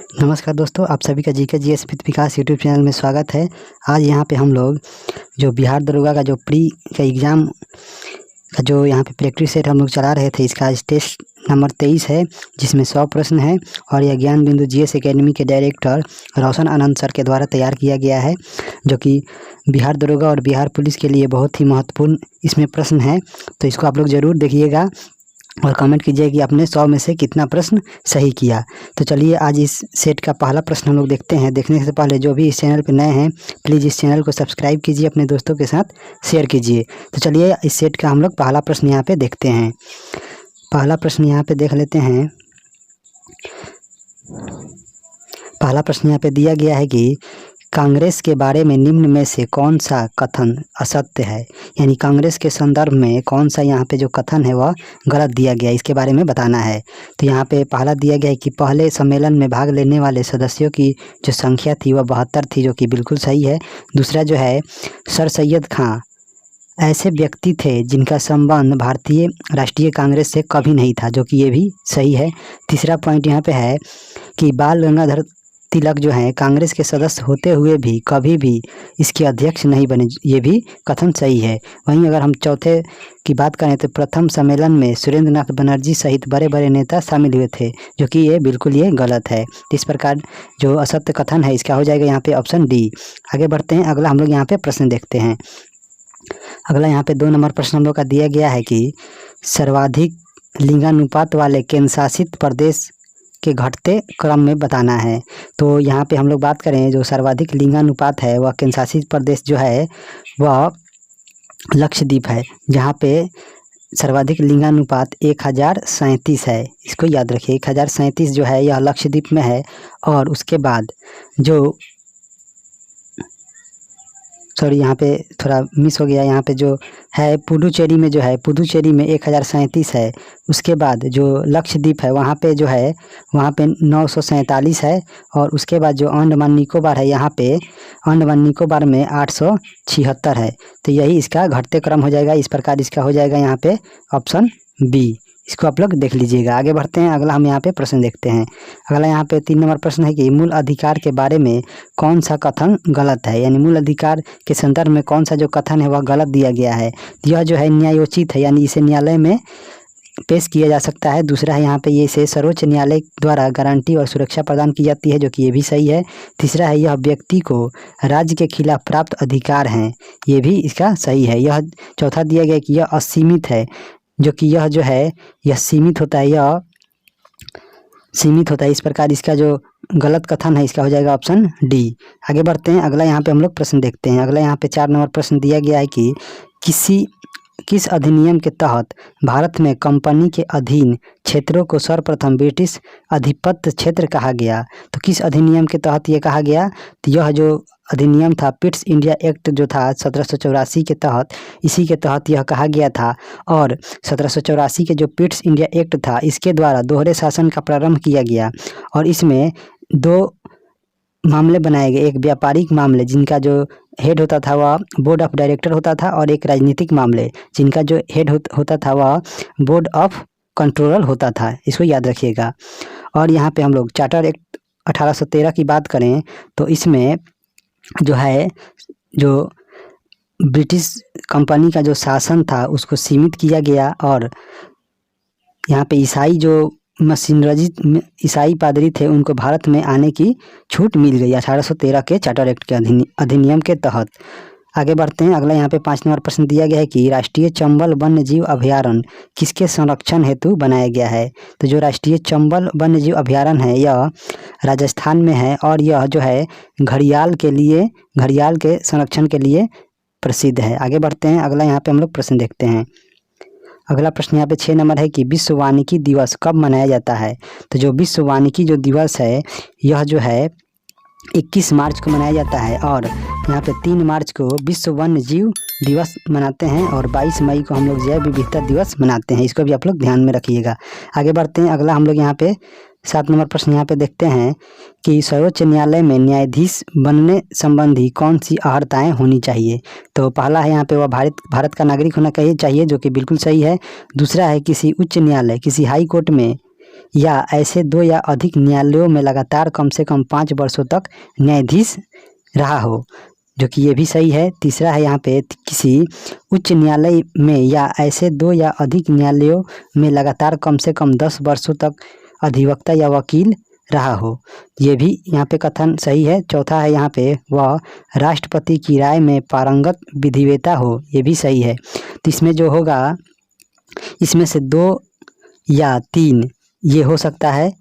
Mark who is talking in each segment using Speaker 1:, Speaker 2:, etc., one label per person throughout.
Speaker 1: नमस्कार दोस्तों, आप सभी का GK GS with Vikas YouTube channel में स्वागत है। आज यहाँ पे हम लोग जो बिहार दरोगा का जो प्री का एग्ज़ाम का जो यहाँ पे प्रैक्टिस सेट हम लोग चला रहे थे, इसका आज टेस्ट नंबर 23 है, जिसमें 100 प्रश्न है और यह ज्ञान बिंदु जीएस एकेडमी के डायरेक्टर रोशन आनंद सर के द्वारा तैयार किया गया है, जो कि बिहार दरोगा और बिहार पुलिस के लिए बहुत ही महत्वपूर्ण इसमें प्रश्न है। तो इसको आप लोग ज़रूर देखिएगा और कमेंट कीजिए कि आपने 100 में से कितना प्रश्न सही किया। तो चलिए आज इस सेट का पहला प्रश्न हम लोग देखते हैं। देखने से पहले जो भी इस चैनल पर नए हैं, प्लीज़ इस चैनल को सब्सक्राइब कीजिए, अपने दोस्तों के साथ शेयर कीजिए। तो चलिए इस सेट का हम लोग पहला प्रश्न यहाँ पे देखते हैं। पहला प्रश्न यहाँ पे देख लेते हैं। पहला प्रश्न यहाँ पे दिया गया है कि कांग्रेस के बारे में निम्न में से कौन सा कथन असत्य है, यानी कांग्रेस के संदर्भ में कौन सा यहाँ पे जो कथन है वह गलत दिया गया है, इसके बारे में बताना है। तो यहाँ पे पहला दिया गया है कि पहले सम्मेलन में भाग लेने वाले सदस्यों की जो संख्या थी वह 72 थी, जो कि बिल्कुल सही है। दूसरा जो है, सर सैयद खां ऐसे व्यक्ति थे जिनका संबंध भारतीय राष्ट्रीय कांग्रेस से कभी नहीं था, जो कि ये भी सही है। तीसरा पॉइंट यहाँ पे है कि बाल गंगाधर तिलक जो है कांग्रेस के सदस्य होते हुए भी कभी भी इसके अध्यक्ष नहीं बने, ये भी कथन सही है। वहीं अगर हम चौथे की बात करें तो प्रथम सम्मेलन में सुरेंद्र नाथ बनर्जी सहित बड़े बड़े नेता शामिल हुए थे, जो कि ये बिल्कुल ये गलत है। इस प्रकार जो असत्य कथन है इसका हो जाएगा यहाँ पे ऑप्शन डी। आगे बढ़ते हैं, अगला हम लोग यहाँ पे प्रश्न देखते हैं। अगला यहाँ पे 2 नंबर प्रश्न हम लोग का दिया गया है कि सर्वाधिक लिंगानुपात वाले केंद्र शासित प्रदेश के घटते क्रम में बताना है। तो यहाँ पे हम लोग बात करें, जो सर्वाधिक लिंगानुपात है वह केंद्र शासित प्रदेश जो है वह लक्षद्वीप है, जहाँ पे सर्वाधिक लिंगानुपात 1037 है। इसको याद रखिए, 1037 जो है यह लक्षद्वीप में है। और उसके बाद जो यहाँ पे थोड़ा मिस हो गया, यहाँ पे जो है पुडुचेरी में जो है, पुडुचेरी में 1037 है। उसके बाद जो लक्षद्वीप है वहाँ पे जो है वहाँ पे 947 है। और उसके बाद जो अंडमान निकोबार है, यहाँ पे अंडमान निकोबार में 876 है। तो यही इसका घटते क्रम हो जाएगा। इस प्रकार इसका हो जाएगा यहाँ पे ऑप्शन बी। इसको आप लोग देख लीजिएगा। आगे बढ़ते हैं, अगला हम यहाँ पे प्रश्न देखते हैं। अगला यहाँ पे 3 नंबर प्रश्न है कि मूल अधिकार के बारे में कौन सा कथन गलत है, यानी मूल अधिकार के संदर्भ में कौन सा जो कथन है वह गलत दिया गया है। यह जो है न्यायोचित है, यानी इसे न्यायालय में पेश किया जा सकता है। दूसरा है यहाँ पे ये इसे सर्वोच्च न्यायालय द्वारा गारंटी और सुरक्षा प्रदान की जाती है, जो कि ये भी सही है। तीसरा है यह व्यक्ति को राज्य के खिलाफ प्राप्त अधिकार हैं, ये भी इसका सही है। यह चौथा दिया गया कि यह असीमित है, जो कि यह जो है यह सीमित होता है, यह सीमित होता है। इस प्रकार इसका जो गलत कथन है इसका हो जाएगा ऑप्शन डी। आगे बढ़ते हैं, अगला यहाँ पे हम लोग प्रश्न देखते हैं। अगला यहाँ पे 4 नंबर प्रश्न दिया गया है कि किस अधिनियम के तहत भारत में कंपनी के अधीन क्षेत्रों को सर्वप्रथम ब्रिटिश अधिपत्य क्षेत्र कहा गया। तो किस अधिनियम के तहत ये कहा गया, तो यह जो अधिनियम था पिट्स इंडिया एक्ट जो था 1784 के तहत, इसी के तहत यह कहा गया था। और 1784 के जो पिट्स इंडिया एक्ट था इसके द्वारा दोहरे शासन का प्रारंभ किया गया। और इसमें 2 मामले बनाए गए, एक व्यापारिक मामले जिनका जो हेड होता था वह बोर्ड ऑफ डायरेक्टर होता था, और एक राजनीतिक मामले जिनका जो हेड होता था वह बोर्ड ऑफ कंट्रोलर होता था। इसको याद रखिएगा। और यहाँ पे हम लोग चार्टर एक्ट 1813 की बात करें तो इसमें जो है जो ब्रिटिश कंपनी का जो शासन था उसको सीमित किया गया। और यहाँ पे ईसाई जो मशीनरी ईसाई पादरी थे उनको भारत में आने की छूट मिल गई 1813 के चार्टर एक्ट के अधिनियम के तहत। आगे बढ़ते हैं, अगला यहाँ पे 5 नंबर प्रश्न दिया गया है कि राष्ट्रीय चंबल वन्य जीव अभयारण्य किसके संरक्षण हेतु बनाया गया है। तो जो राष्ट्रीय चंबल वन्य जीव अभयारण्य है यह राजस्थान में है, और यह जो है घड़ियाल के संरक्षण के लिए प्रसिद्ध है। आगे बढ़ते हैं, अगला यहाँ पे हम लोग प्रश्न देखते हैं। अगला प्रश्न यहाँ पे 6 नंबर है कि विश्व वानिकी दिवस कब मनाया जाता है। तो जो विश्व वानिकी जो दिवस है यह जो है 21 मार्च को मनाया जाता है। और यहाँ पे 3 मार्च को विश्व वन्य जीव दिवस मनाते हैं, और 22 मई को हम लोग जैव विविधता दिवस मनाते हैं। इसको भी आप लोग ध्यान में रखिएगा। आगे बढ़ते हैं, अगला हम लोग यहाँ पे 7 नंबर प्रश्न यहाँ पे देखते हैं कि सर्वोच्च न्यायालय में न्यायाधीश बनने संबंधी कौन सी अर्हताएं होनी चाहिए। तो पहला है यहाँ पे वह भारत का नागरिक होना चाहिए, जो कि बिल्कुल सही है। दूसरा है किसी उच्च न्यायालय, किसी हाई कोर्ट में या ऐसे 2 या अधिक न्यायालयों में लगातार कम से कम 5 वर्षों तक न्यायाधीश रहा हो, जो कि ये भी सही है। तीसरा है यहाँ पे किसी उच्च न्यायालय में या ऐसे 2 या अधिक न्यायालयों में लगातार कम से कम 10 वर्षों तक अधिवक्ता या वकील रहा हो, ये भी यहाँ पे कथन सही है। चौथा है यहाँ पे वह राष्ट्रपति की राय में पारंगत विधिवेता हो, ये भी सही है। तो इसमें जो होगा, इसमें से 2 या 3 ये हो सकता है,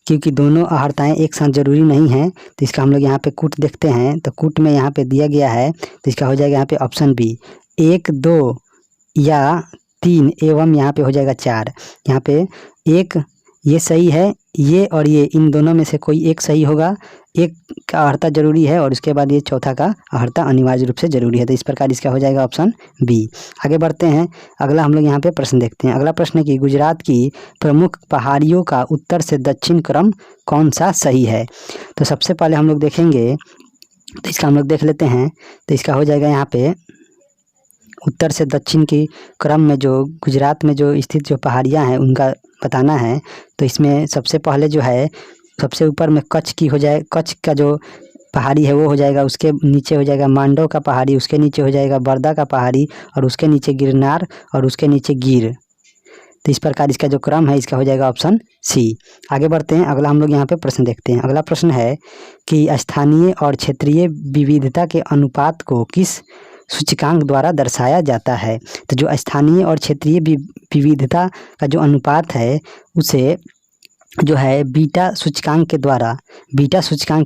Speaker 1: क्योंकि दोनों अहर्ताएँ एक साथ जरूरी नहीं हैं। तो इसका हम लोग यहाँ पे कूट देखते हैं, तो कूट में यहाँ पे दिया गया है, तो इसका हो जाएगा यहाँ पे ऑप्शन बी 1, 2 या 3 एवं यहाँ पे हो जाएगा 4। यहाँ पे 1 ये सही है, ये और ये इन दोनों में से कोई एक सही होगा। एक का अहर्ता जरूरी है और उसके बाद ये चौथा का अहर्ता अनिवार्य रूप से जरूरी है, तो इस प्रकार इसका हो जाएगा ऑप्शन बी। आगे बढ़ते हैं, अगला हम लोग यहाँ पे प्रश्न देखते हैं। अगला प्रश्न है कि गुजरात की प्रमुख पहाड़ियों का उत्तर से दक्षिण क्रम कौन सा सही है। तो सबसे पहले हम लोग देखेंगे, तो इसका हम लोग देख लेते हैं। तो इसका हो जाएगा यहाँ पे उत्तर से दक्षिण की क्रम में जो गुजरात में जो स्थित जो पहाड़ियाँ हैं उनका बताना है। तो इसमें सबसे पहले जो है, सबसे ऊपर में कच्छ की हो जाए, कच्छ का जो पहाड़ी है वो हो जाएगा, उसके नीचे हो जाएगा मांडव का पहाड़ी, उसके नीचे हो जाएगा बर्दा का पहाड़ी और उसके नीचे गिरनार और उसके नीचे गिर। तो इस प्रकार इसका जो क्रम है इसका हो जाएगा ऑप्शन सी। आगे बढ़ते हैं, अगला हम लोग यहाँ पे प्रश्न देखते हैं। अगला प्रश्न है कि स्थानीय और क्षेत्रीय विविधता के अनुपात को किस सूचकांक द्वारा दर्शाया जाता है। तो जो स्थानीय और क्षेत्रीय विविधता का जो अनुपात है उसे जो है बीटा सूचकांक के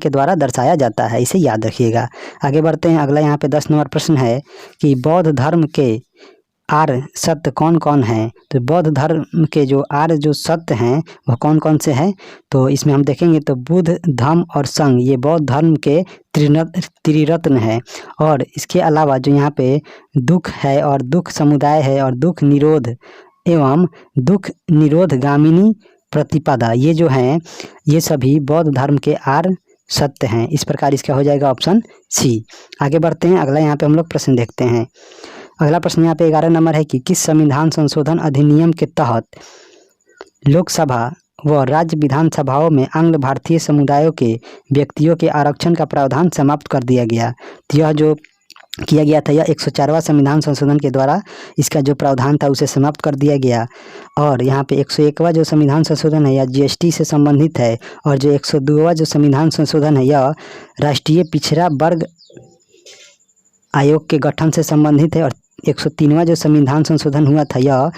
Speaker 1: द्वारा दर्शाया जाता है, इसे याद रखिएगा। आगे बढ़ते हैं, अगला यहाँ पे 10 नंबर प्रश्न है कि बौद्ध धर्म के आर्य सत्य कौन कौन हैं। तो बौद्ध धर्म के जो आर्य जो सत्य हैं वह कौन कौन से हैं। तो इसमें हम देखेंगे तो बुद्ध, धम्म और संघ ये बौद्ध धर्म के त्रिरत्न है। और इसके अलावा जो यहाँ पे दुख है और दुख समुदाय है और दुख निरोध एवं दुख निरोध गामिनी प्रतिपदा, ये जो हैं ये सभी बौद्ध धर्म के आर्य सत्य हैं। इस प्रकार इसका हो जाएगा ऑप्शन सी। आगे बढ़ते हैं, अगला यहाँ पे हम लोग प्रश्न देखते हैं। अगला प्रश्न यहाँ पे 11 नंबर है कि किस संविधान संशोधन अधिनियम के तहत लोकसभा व राज्य विधानसभाओं में आंग्ल भारतीय समुदायों के व्यक्तियों के आरक्षण का प्रावधान समाप्त कर दिया गया। तो यह जो किया गया था, यह 104वां संविधान संशोधन के द्वारा इसका जो प्रावधान था उसे समाप्त कर दिया गया। और यहाँ पे 101वां जो संविधान संशोधन है यह जीएसटी से संबंधित है। और जो 102वां जो संविधान संशोधन है यह राष्ट्रीय पिछड़ा वर्ग आयोग के गठन से संबंधित है। और 103वां जो संविधान संशोधन हुआ था यह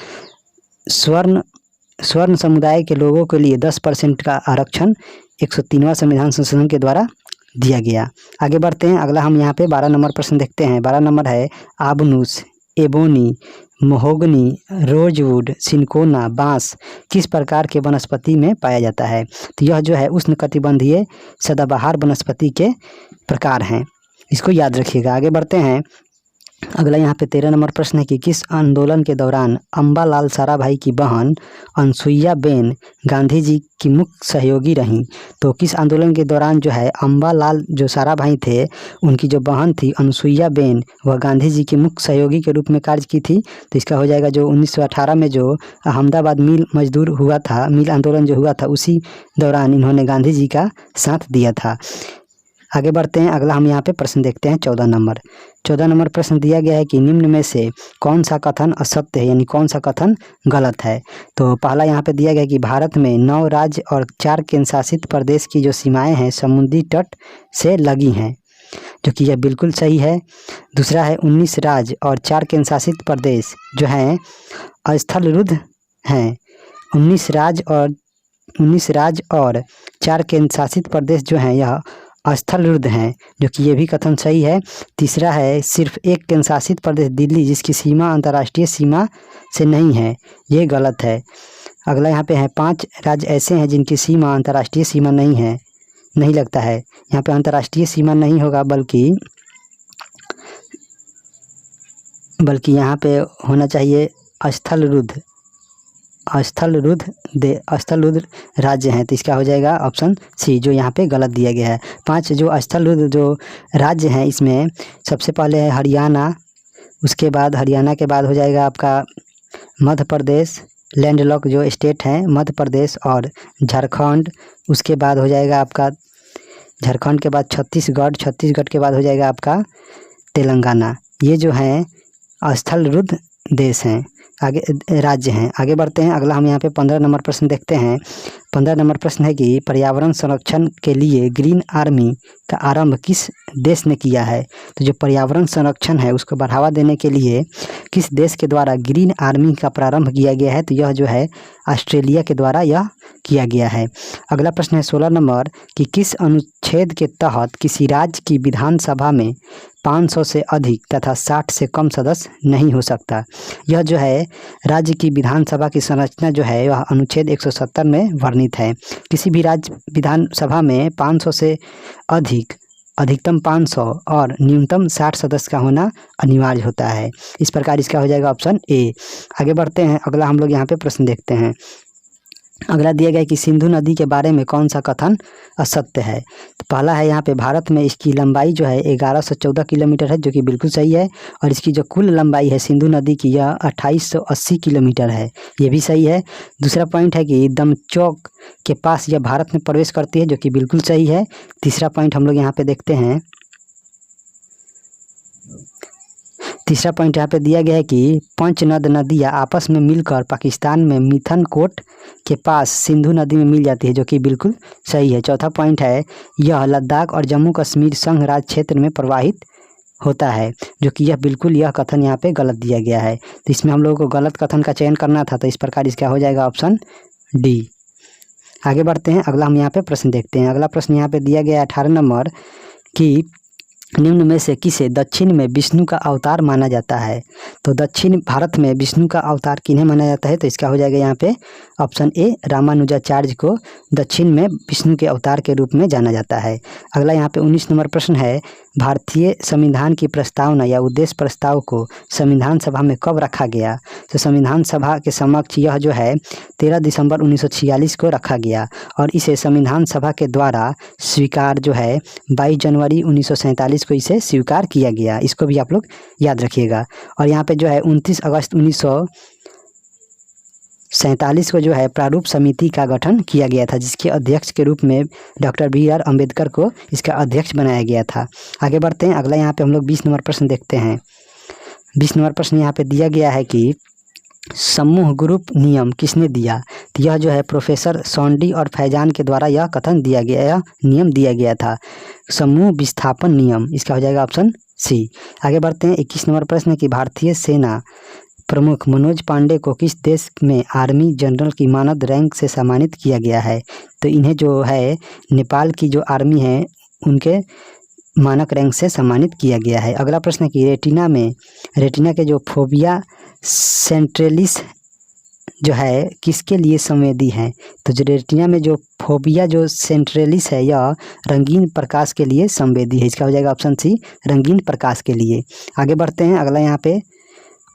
Speaker 1: स्वर्ण समुदाय के लोगों के लिए 10% का आरक्षण 103वां संविधान संशोधन के द्वारा दिया गया। आगे बढ़ते हैं, अगला हम यहाँ पे 12 नंबर प्रश्न देखते हैं। 12 नंबर है आबनूस, एबोनी, महोगनी, रोजवुड, सिनकोना, बांस किस प्रकार के वनस्पति में पाया जाता है। तो यह जो है उष्णकटिबंधीय सदाबहार वनस्पति के प्रकार हैं, इसको याद रखिएगा। आगे बढ़ते हैं, अगला यहाँ पे 13 नंबर प्रश्न है कि किस आंदोलन के दौरान अम्बालाल साराभाई की बहन अनसुईया बेन गांधी जी की मुख्य सहयोगी रहीं। तो किस आंदोलन के दौरान जो है अम्बालाल जो साराभाई थे उनकी जो बहन थी अनसुईया बेन वह गांधी जी की मुख्य सहयोगी के रूप में कार्य की थी। तो इसका हो जाएगा जो 1918 में जो अहमदाबाद मिल मजदूर हुआ था, मिल आंदोलन जो हुआ था उसी दौरान इन्होंने गांधी जी का साथ दिया था। आगे बढ़ते हैं, अगला हम यहाँ पे प्रश्न देखते हैं 14 नंबर। 14 नंबर प्रश्न दिया गया है कि निम्न में से कौन सा कथन असत्य है, यानी कौन सा कथन गलत है। तो पहला यहाँ पे दिया गया कि भारत में 9 राज्य और 4 केंद्र शासित प्रदेश की जो सीमाएं हैं समुद्री तट से लगी हैं, जो कि यह बिल्कुल सही है। दूसरा है 19 राज्य और 4 केंद्र शासित प्रदेश जो हैं स्थलरुद्ध हैं। 19 राज्य और 4 केंद्र शासित प्रदेश जो हैं यह स्थलरुद्ध हैं, जो कि ये भी कथन सही है। तीसरा है सिर्फ एक केंद्र शासित प्रदेश दिल्ली जिसकी सीमा अंतर्राष्ट्रीय सीमा से नहीं है, ये गलत है। अगला यहाँ पे है 5 राज्य ऐसे हैं जिनकी सीमा अंतर्राष्ट्रीय सीमा नहीं है, नहीं लगता है। यहाँ पे अंतर्राष्ट्रीय सीमा नहीं होगा बल्कि यहाँ पे होना चाहिए स्थलरुद्ध राज्य हैं। तो इसका हो जाएगा ऑप्शन सी, जो यहाँ पे गलत दिया गया है। 5 जो स्थलरुद्ध जो राज्य हैं इसमें सबसे पहले है हरियाणा, उसके बाद हरियाणा के बाद हो जाएगा आपका मध्य प्रदेश, लैंडलॉक जो स्टेट हैं मध्य प्रदेश और झारखंड, उसके बाद हो जाएगा आपका झारखंड के बाद छत्तीसगढ़, छत्तीसगढ़ के बाद हो जाएगा आपका तेलंगाना। ये जो हैं स्थलरुद्ध देश हैं, आगे राज्य हैं। आगे बढ़ते हैं, अगला हम यहाँ पे 15 नंबर प्रश्न देखते हैं। 15 नंबर प्रश्न है कि पर्यावरण संरक्षण के लिए ग्रीन आर्मी का आरंभ किस देश ने किया है। तो जो पर्यावरण संरक्षण है उसको बढ़ावा देने के लिए किस देश के द्वारा ग्रीन आर्मी का प्रारंभ किया गया है, तो यह जो है ऑस्ट्रेलिया के द्वारा यह किया गया है। अगला प्रश्न है 16 नंबर कि किस अनुच्छेद के तहत किसी राज्य की विधानसभा में 500 से अधिक तथा 60 से कम सदस्य नहीं हो सकता। यह जो है राज्य की विधानसभा की संरचना जो है वह अनुच्छेद 170 में वर्णित है। किसी भी राज्य विधानसभा में 500 से अधिक, अधिकतम 500 और न्यूनतम 60 सदस्य का होना अनिवार्य होता है। इस प्रकार इसका हो जाएगा ऑप्शन ए। आगे बढ़ते हैं, अगला हम लोग यहाँ पे प्रश्न देखते हैं। अगला दिया गया है कि सिंधु नदी के बारे में कौन सा कथन असत्य है। तो पहला है यहाँ पे भारत में इसकी लंबाई जो है 1114 किलोमीटर है, जो कि बिल्कुल सही है। और इसकी जो कुल लंबाई है सिंधु नदी की यह 2880 किलोमीटर है, ये भी सही है। दूसरा पॉइंट है कि दमचौक के पास यह भारत में प्रवेश करती है, जो कि बिल्कुल सही है। तीसरा पॉइंट हम लोग यहाँ पे देखते हैं। तीसरा पॉइंट यहाँ पे दिया गया है कि पंचनद नदियाँ आपस में मिलकर पाकिस्तान में मिथनकोट के पास सिंधु नदी में मिल जाती है, जो कि बिल्कुल सही है। चौथा पॉइंट है यह लद्दाख और जम्मू कश्मीर संघ राज्य क्षेत्र में प्रवाहित होता है, जो कि यह कथन यहाँ पे गलत दिया गया है। तो इसमें हम लोगों को गलत कथन का चयन करना था, तो इस प्रकार इसका हो जाएगा ऑप्शन डी। आगे बढ़ते हैं, अगला हम यहाँ पे प्रश्न देखते हैं। अगला प्रश्न यहाँ पे दिया गया है 18 नंबर कि निम्न में से किसे दक्षिण में विष्णु का अवतार माना जाता है। तो दक्षिण भारत में विष्णु का अवतार किन्हें माना जाता है, तो इसका हो जाएगा यहाँ पे ऑप्शन ए, रामानुजाचार्य को दक्षिण में विष्णु के अवतार के रूप में जाना जाता है। अगला यहाँ पे 19 नंबर प्रश्न है भारतीय संविधान की प्रस्तावना या उद्देश्य प्रस्ताव को संविधान सभा में कब रखा गया। तो संविधान सभा के समक्ष यह जो है 13 दिसंबर 1946 को रखा गया और इसे संविधान सभा के द्वारा स्वीकार जो है 22 जनवरी 1947 को इसे स्वीकार किया गया। इसको भी आप लोग याद रखिएगा। और यहाँ पे जो है 29 अगस्त 1947 को जो है प्रारूप समिति का गठन किया गया था, जिसके अध्यक्ष के रूप में डॉक्टर BR अम्बेडकर को इसका अध्यक्ष बनाया गया था। आगे बढ़ते हैं, अगला यहाँ पे हम लोग 20 नंबर प्रश्न देखते हैं। 20 नंबर प्रश्न यहाँ पे दिया गया है कि समूह ग्रुप नियम किसने दिया। तो यह जो है प्रोफेसर सॉन्डी और फैजान के द्वारा यह कथन दिया गया, यह नियम दिया गया था, समूह विस्थापन नियम। इसका हो जाएगा ऑप्शन सी। आगे बढ़ते हैं, 21 नंबर प्रश्न कि भारतीय सेना प्रमुख मनोज पांडे को किस देश में आर्मी जनरल की मानद रैंक से सम्मानित किया गया है। तो इन्हें जो है नेपाल की जो आर्मी है उनके मानक रैंक से सम्मानित किया गया है। अगला प्रश्न है कि रेटिना के जो फोबिया सेंट्रलिस जो है किसके लिए संवेदी है। तो जो रेटिना में जो फोबिया जो सेंट्रलिस है यह रंगीन प्रकाश के लिए संवेदी है। इसका हो जाएगा ऑप्शन सी, रंगीन प्रकाश के लिए। आगे बढ़ते हैं, अगला यहाँ पे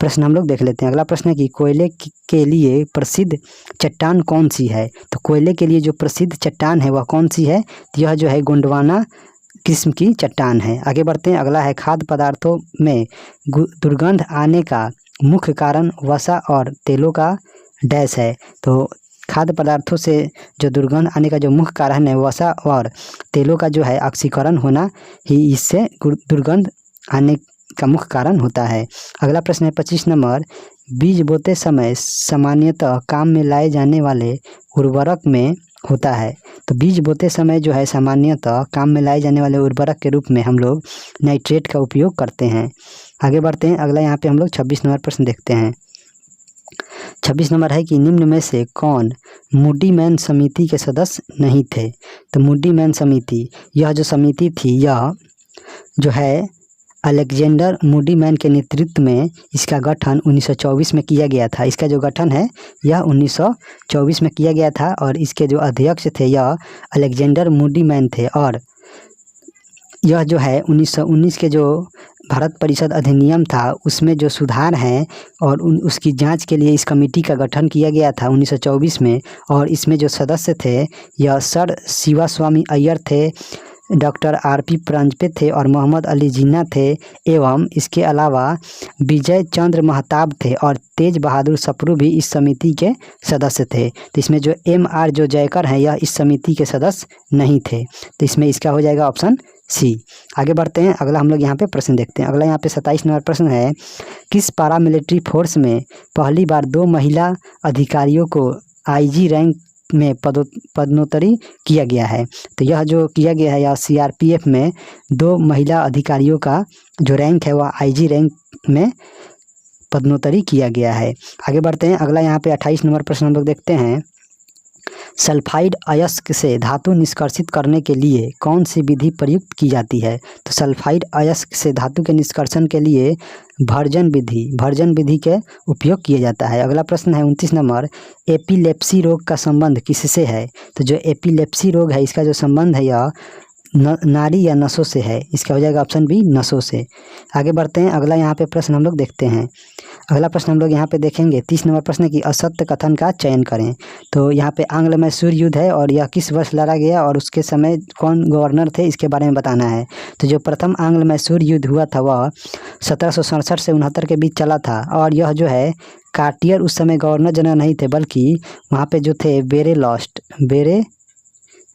Speaker 1: प्रश्न हम लोग देख लेते हैं। अगला प्रश्न है कि कोयले के लिए प्रसिद्ध चट्टान कौन सी है। तो कोयले के लिए जो प्रसिद्ध चट्टान है वह कौन सी है। तो यह जो है गोंडवाना किस्म की चट्टान है। आगे बढ़ते हैं, अगला है खाद्य पदार्थों में दुर्गंध आने का मुख्य कारण वसा और तेलों का डैश है। तो खाद्य पदार्थों से जो दुर्गंध आने का जो मुख्य कारण है वसा और तेलों का जो है ऑक्सीकरण होना ही इससे दुर्गंध आने का मुख्य कारण होता है। अगला प्रश्न है 25 नंबर, बीज बोते समय सामान्यतः काम में लाए जाने वाले उर्वरक में होता है। तो बीज बोते समय जो है सामान्यतः काम में लाए जाने वाले उर्वरक के रूप में हम लोग नाइट्रेट का उपयोग करते हैं। आगे बढ़ते हैं, अगला यहाँ पे हम लोग 26 नंबर प्रश्न देखते हैं। 26 नंबर है कि निम्न में से कौन मूडी मैन समिति के सदस्य नहीं थे। तो मूडी मैन समिति, यह जो समिति थी यह जो है अलेक्जेंडर मूडी मैन के नेतृत्व में इसका गठन 1924 में किया गया था। इसका जो गठन है यह 1924 में किया गया था और इसके जो अध्यक्ष थे यह अलेक्जेंडर मूडी मैन थे। और यह जो है 1919 के जो भारत परिषद अधिनियम था उसमें जो सुधार हैं और उसकी जांच के लिए इस कमेटी का गठन किया गया था 1924 में। और इसमें जो सदस्य थे यह सर शिवास्वामी अय्यर थे, डॉक्टर आर.पी. परांजपे थे और मोहम्मद अली जिन्ना थे, एवं इसके अलावा विजय चंद्र महताब थे और तेज बहादुर सप्रू भी इस समिति के सदस्य थे। तो इसमें जो M.R. जो जयकर हैं यह इस समिति के सदस्य नहीं थे। तो इसमें इसका हो जाएगा ऑप्शन सी। आगे बढ़ते हैं, अगला हम लोग यहाँ पे प्रश्न देखते हैं। अगला यहाँ पे 27 नंबर प्रश्न है, किस पारामिलिट्री फोर्स में पहली बार 2 महिला अधिकारियों को IG रैंक में पदोन्नति किया गया है? तो यह जो किया गया है, यह CRPF में 2 महिला अधिकारियों का जो रैंक है वह IG रैंक में पदोन्नति किया गया है। आगे बढ़ते हैं, अगला यहाँ पे 28 नंबर प्रश्न हम लोग देखते हैं, सल्फाइड अयस्क से धातु निष्कर्षित करने के लिए कौन सी विधि प्रयुक्त की जाती है? तो सल्फाइड अयस्क से धातु के निष्कर्षण के लिए भर्जन विधि के उपयोग किया जाता है। अगला प्रश्न है 29 नंबर, एपिलेप्सी रोग का संबंध किससे है? तो जो एपिलेप्सी रोग है इसका जो संबंध है यह नाड़ी या नसों से है। इसका हो जाएगा ऑप्शन बी, नसों से। आगे बढ़ते हैं, अगला यहाँ पे प्रश्न हम लोग देखते हैं। अगला प्रश्न हम लोग यहाँ पे देखेंगे 30 नंबर प्रश्न है कि असत्य कथन का चयन करें। तो यहाँ पे आंग्ल मैसूर युद्ध है और यह किस वर्ष लड़ा गया और उसके समय कौन गवर्नर थे इसके बारे में बताना है। तो जो प्रथम आंग्ल मैसूर युद्ध हुआ था वह 1767 से 69 के बीच चला था और यह जो है कार्टियर उस समय गवर्नर जनरल नहीं थे, बल्कि वहाँ पे जो थे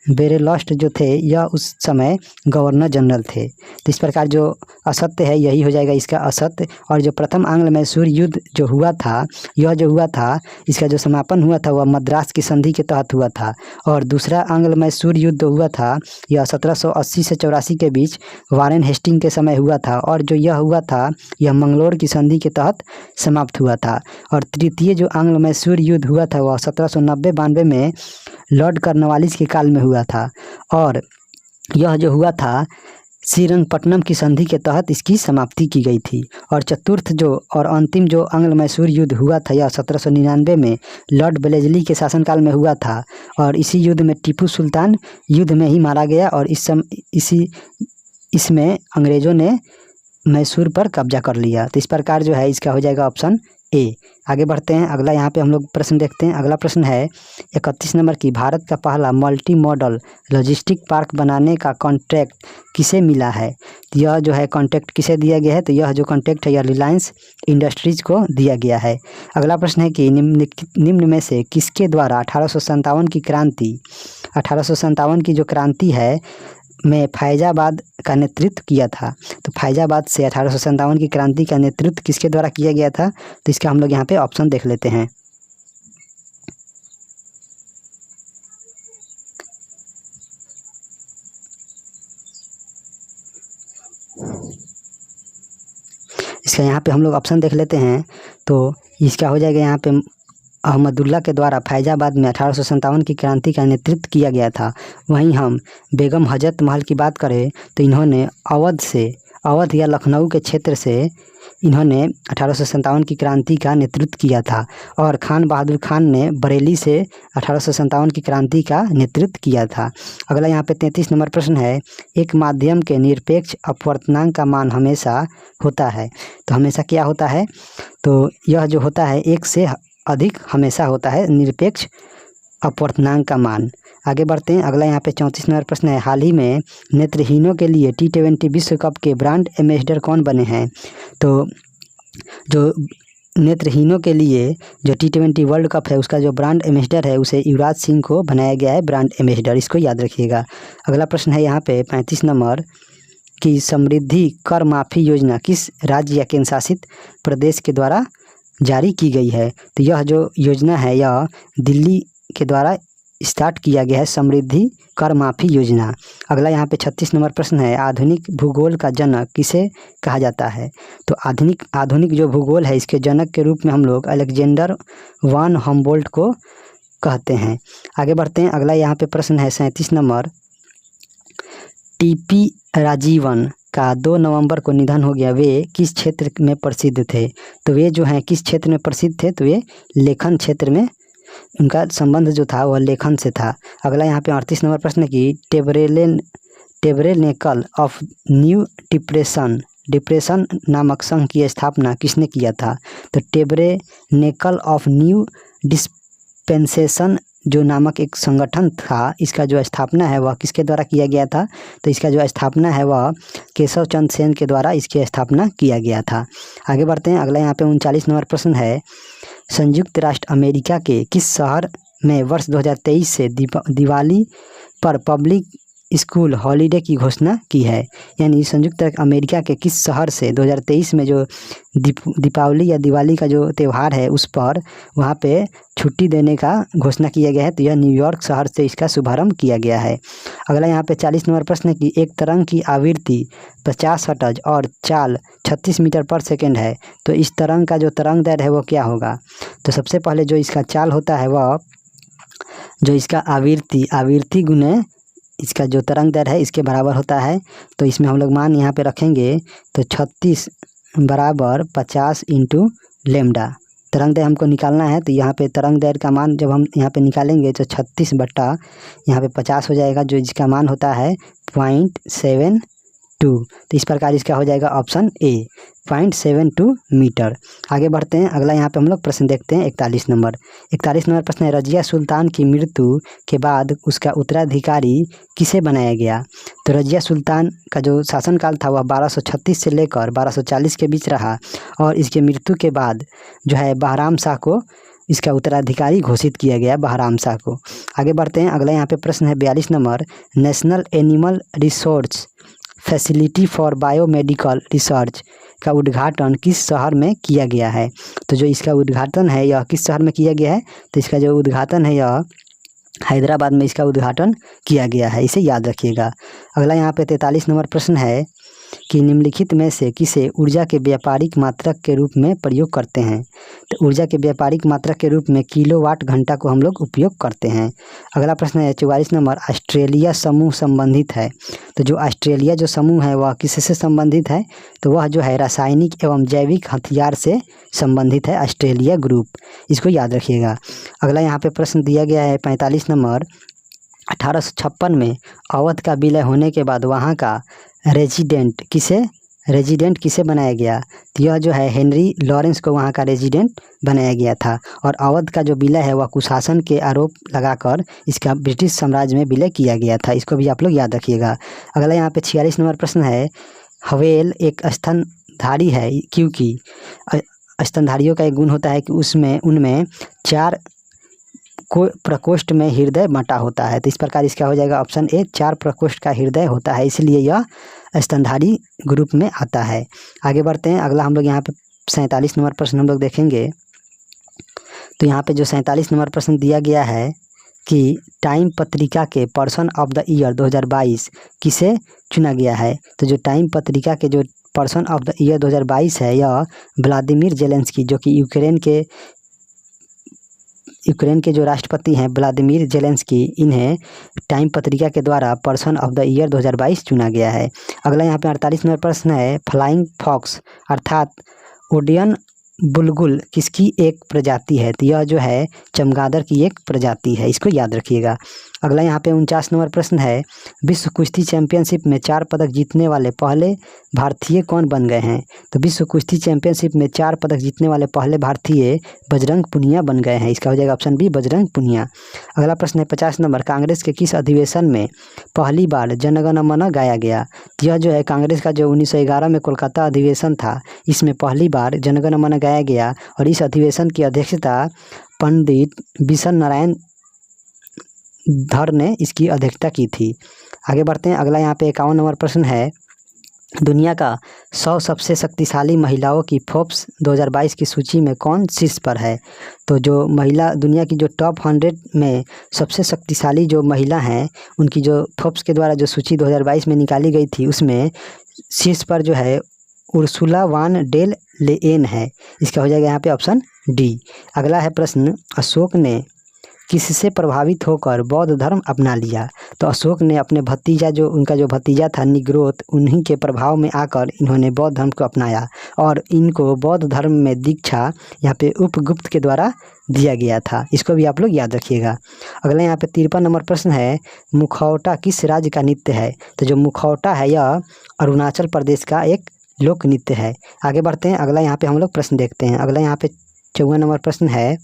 Speaker 1: बेरेलॉस्ट जो थे यह उस समय गवर्नर जनरल थे। तो इस प्रकार जो असत्य है यही हो जाएगा इसका असत्य। और जो प्रथम आंग्ल मैसूर युद्ध जो हुआ था, यह जो हुआ था इसका जो समापन हुआ था वह मद्रास की संधि के तहत हुआ था। और दूसरा आंग्ल मैसूर युद्ध हुआ था यह 1780 से 84 के बीच वारेन हेस्टिंग के समय हुआ था और जो यह हुआ था यह मंगलोर की संधि के तहत समाप्त हुआ था। और तृतीय जो आंग्ल मैसूर युद्ध हुआ था वह 1790-92 में लॉर्ड कॉर्नवालिस के काल में हुआ था और यह जो हुआ था श्रीरंगपट्टनम की संधि के तहत इसकी समाप्ति की गई थी। और चतुर्थ जो और अंतिम जो आंग्ल मैसूर युद्ध हुआ था यह 1799 में लॉर्ड वेलेस्ली के शासनकाल में हुआ था और इसी युद्ध में टीपू सुल्तान युद्ध में ही मारा गया और इसमें अंग्रेज़ों ने मैसूर पर कब्जा कर लिया। तो इस प्रकार जो है इसका हो जाएगा ऑप्शन ए। आगे बढ़ते हैं, अगला यहाँ पे हम लोग प्रश्न देखते हैं। अगला प्रश्न है 31 नंबर की, भारत का पहला मल्टी मॉडल लॉजिस्टिक पार्क बनाने का कॉन्ट्रैक्ट किसे मिला है? यह जो है कॉन्ट्रैक्ट किसे दिया गया है? तो यह जो कॉन्ट्रैक्ट है यह रिलायंस इंडस्ट्रीज को दिया गया है। अगला प्रश्न है कि निम्न में से किसके द्वारा 1857 की जो क्रांति है में फैजाबाद का नेतृत्व किया था? तो फैजाबाद से 1857 की क्रांति का नेतृत्व किसके द्वारा किया गया था? तो इसका हम लोग यहाँ पे ऑप्शन देख लेते हैं। इसका यहाँ पे हम लोग ऑप्शन देख लेते हैं। तो इसका हो जाएगा यहाँ पे अहमदुल्ला के द्वारा फैजाबाद में 1857 की क्रांति का नेतृत्व किया गया था। वहीं हम बेगम हजरत महल की बात करें तो इन्होंने अवध या लखनऊ के क्षेत्र से इन्होंने 1857 की क्रांति का नेतृत्व किया था और खान बहादुर खान ने बरेली से 1857 की क्रांति का नेतृत्व किया था। अगला यहाँ पे 33 नंबर प्रश्न है, एक माध्यम के निरपेक्ष अपवर्तनांक का मान हमेशा होता है। तो हमेशा क्या होता है? तो यह जो होता है 1 से अधिक हमेशा होता है निरपेक्ष अपवर्तनांक का मान। आगे बढ़ते हैं, अगला यहाँ पे 34 नंबर प्रश्न है, हाल ही में नेत्रहीनों के लिए T20 विश्व कप के ब्रांड एम्बेसडर कौन बने हैं? तो जो नेत्रहीनों के लिए जो T20 वर्ल्ड कप है उसका जो ब्रांड एम्बेसडर है उसे युवराज सिंह को बनाया गया है ब्रांड एम्बेसडर, इसको याद रखिएगा। अगला प्रश्न है यहाँ पे 35 नंबर की, समृद्धि कर माफ़ी योजना किस राज्य या केंद्र शासित प्रदेश के द्वारा जारी की गई है? तो यह जो योजना है यह दिल्ली के द्वारा स्टार्ट किया गया है, समृद्धि कर माफ़ी योजना। अगला यहाँ पे 36 नंबर प्रश्न है, आधुनिक भूगोल का जनक किसे कहा जाता है? तो आधुनिक जो भूगोल है इसके जनक के रूप में हम लोग अलेक्जेंडर वान हम्बोल्ट को कहते हैं। आगे बढ़ते हैं, अगला यहाँ पे प्रश्न है 37 नंबर, टीपी राजीवन का 2 नवंबर को निधन हो गया, वे किस क्षेत्र में प्रसिद्ध थे? तो वे जो हैं किस क्षेत्र में प्रसिद्ध थे? तो वे लेखन क्षेत्र में, उनका संबंध जो था वह लेखन से था। अगला यहाँ पे 38 नंबर प्रश्न की, टेबरेनेकल ऑफ न्यू डिप्रेशन नामक संघ की स्थापना किसने किया था? तो टेबरेनेकल ऑफ न्यू डिस्पेंसेशन जो नामक एक संगठन था, इसका जो स्थापना है वह किसके द्वारा किया गया था? तो इसका जो स्थापना है वह केशव चंद्र सेन के द्वारा इसकी स्थापना किया गया था। आगे बढ़ते हैं। अगला यहाँ पे 39 नंबर प्रश्न है, संयुक्त राष्ट्र अमेरिका के किस शहर में वर्ष 2023 से दिवाली पर पब्लिक स्कूल हॉलीडे की घोषणा की है? यानी संयुक्त राज्य अमेरिका के किस शहर से 2023 में जो दीपावली या दिवाली का जो त्यौहार है उस पर वहाँ पे छुट्टी देने का घोषणा किया गया है? तो यह न्यूयॉर्क शहर से इसका शुभारंभ किया गया है। अगला यहाँ पे 40 नंबर प्रश्न है कि एक तरंग की आवृत्ति 50 हर्ट्ज और चाल 36 मीटर पर सेकेंड है, तो इस तरंग का जो तरंग दैर्घ्य है वो क्या होगा? तो सबसे पहले जो इसका चाल होता है वह जो इसका आवृत्ति गुने इसका जो तरंग दैर्घ्य है इसके बराबर होता है। तो इसमें हम लोग मान यहाँ पे रखेंगे तो 36 बराबर 50 इंटू लेमडा तरंग दैर्घ्य हमको निकालना है। तो यहाँ पे तरंग दैर्घ्य का मान जब हम यहाँ पे निकालेंगे तो 36 बट्टा यहाँ पे 50 हो जाएगा, जो इसका मान होता है 0.72। तो इस प्रकार इसका हो जाएगा ऑप्शन ए 0.72 मीटर। आगे बढ़ते हैं। अगला यहाँ पे हम लोग प्रश्न देखते हैं 41 नंबर प्रश्न है, रजिया सुल्तान की मृत्यु के बाद उसका उत्तराधिकारी किसे बनाया गया? तो रजिया सुल्तान का जो शासनकाल था वह 1236 से लेकर 1240 के बीच रहा और इसके मृत्यु के बाद जो है बहराम शाह को इसका उत्तराधिकारी घोषित किया गया, बहराम शाह को। आगे बढ़ते हैं। अगला यहाँ पे प्रश्न है 42 number, national animal resource facility for biomedical research का उद्घाटन किस शहर में किया गया है? तो जो इसका उद्घाटन है यह किस शहर में किया गया है? तो इसका जो उद्घाटन है यह हैदराबाद में इसका उद्घाटन किया गया है, इसे याद रखिएगा। अगला यहाँ पे 43 नंबर प्रश्न है कि निम्नलिखित में से किसे ऊर्जा के व्यापारिक मात्रक के रूप में प्रयोग करते हैं? तो ऊर्जा के व्यापारिक मात्रक के रूप में किलोवाट घंटा को हम लोग उपयोग करते हैं। अगला प्रश्न है 44 नंबर, ऑस्ट्रेलिया समूह संबंधित है। तो जो ऑस्ट्रेलिया जो समूह है वह किससे संबंधित है? तो वह जो है रासायनिक एवं जैविक हथियार से संबंधित है, ऑस्ट्रेलिया ग्रुप, इसको याद रखिएगा। अगला यहाँ पे प्रश्न दिया गया है 45 नंबर, 1856 में अवध का विलय होने के बाद वहाँ का रेजिडेंट किसे बनाया गया? तो यह जो है हेनरी लॉरेंस को वहाँ का रेजिडेंट बनाया गया था और अवध का जो विलय है वह कुशासन के आरोप लगाकर इसका ब्रिटिश साम्राज्य में विलय किया गया था, इसको भी आप लोग याद रखिएगा। अगला यहाँ पे 46 नंबर प्रश्न है, हवेल एक स्तनधारी है क्योंकि स्तनधारियों का एक गुण होता है कि उनमें 4 प्रकोष्ठ में हृदय बंटा होता है। तो इस प्रकार इसका हो जाएगा ऑप्शन ए 4 प्रकोष्ठ का हृदय होता है, इसलिए यह स्तनधारी ग्रुप में आता है। आगे बढ़ते हैं। अगला हम लोग यहाँ पे 47 नंबर प्रश्न हम लोग देखेंगे। तो यहाँ पे जो 47 नंबर प्रश्न दिया गया है कि टाइम पत्रिका के पर्सन ऑफ द ईयर 2022 किसे चुना गया है? तो जो टाइम पत्रिका के जो पर्सन ऑफ द ईयर 2022 है यह व्लादिमीर जेलेंस्की, जो कि यूक्रेन के जो राष्ट्रपति हैं व्लादिमीर जेलेंस्की, इन्हें टाइम पत्रिका के द्वारा पर्सन ऑफ द ईयर 2022 चुना गया है। अगला यहाँ पे 48 नंबर प्रश्न है, फ्लाइंग फॉक्स अर्थात ओडियन बुलबुल किसकी एक प्रजाति है? तो यह जो है चमगादड़ की एक प्रजाति है, इसको याद रखिएगा। अगला यहाँ पे 49 नंबर प्रश्न है, विश्व कुश्ती चैंपियनशिप में 4 पदक जीतने वाले पहले भारतीय कौन बन गए हैं? तो विश्व कुश्ती चैंपियनशिप में 4 पदक जीतने वाले पहले भारतीय बजरंग पुनिया बन गए हैं, इसका हो जाएगा ऑप्शन बी बजरंग पुनिया। अगला प्रश्न है 50 नंबर, कांग्रेस के किस अधिवेशन में पहली बार जन गण मन गाया गया? तो यह जो है कांग्रेस का जो 1911 में कोलकाता अधिवेशन था, इसमें पहली बार जन गण मन गाया गया और इस अधिवेशन की अध्यक्षता पंडित बिशन नारायण धर ने इसकी अध्यक्षता की थी। आगे बढ़ते हैं। अगला यहाँ पे 51 नंबर प्रश्न है, दुनिया का 100 सबसे शक्तिशाली महिलाओं की फोर्ब्स 2022 की सूची में कौन शीर्ष पर है? तो जो महिला दुनिया की जो टॉप 100 में सबसे शक्तिशाली जो महिला हैं उनकी जो फोर्ब्स के द्वारा जो सूची 2022 में निकाली गई थी उसमें शीर्ष पर जो है उर्सुला वान डेल लेएन है, इसका हो जाएगा यहाँ पे ऑप्शन डी। अगला है प्रश्न, अशोक ने किससे प्रभावित होकर बौद्ध धर्म अपना लिया? तो अशोक ने अपने भतीजा जो उनका जो भतीजा था निग्रोध, उन्हीं के प्रभाव में आकर इन्होंने बौद्ध धर्म को अपनाया और इनको बौद्ध धर्म में दीक्षा यहाँ पे उपगुप्त के द्वारा दिया गया था, इसको भी आप लोग याद रखिएगा। अगला यहाँ पे 53 नंबर प्रश्न है, मुखौटा किस राज्य का नृत्य है? तो जो मुखौटा है यह अरुणाचल प्रदेश का एक लोक नृत्य है। आगे बढ़ते हैं। अगला यहाँ पे हम लोग प्रश्न देखते हैं। अगला यहाँ पे 54 नंबर प्रश्न है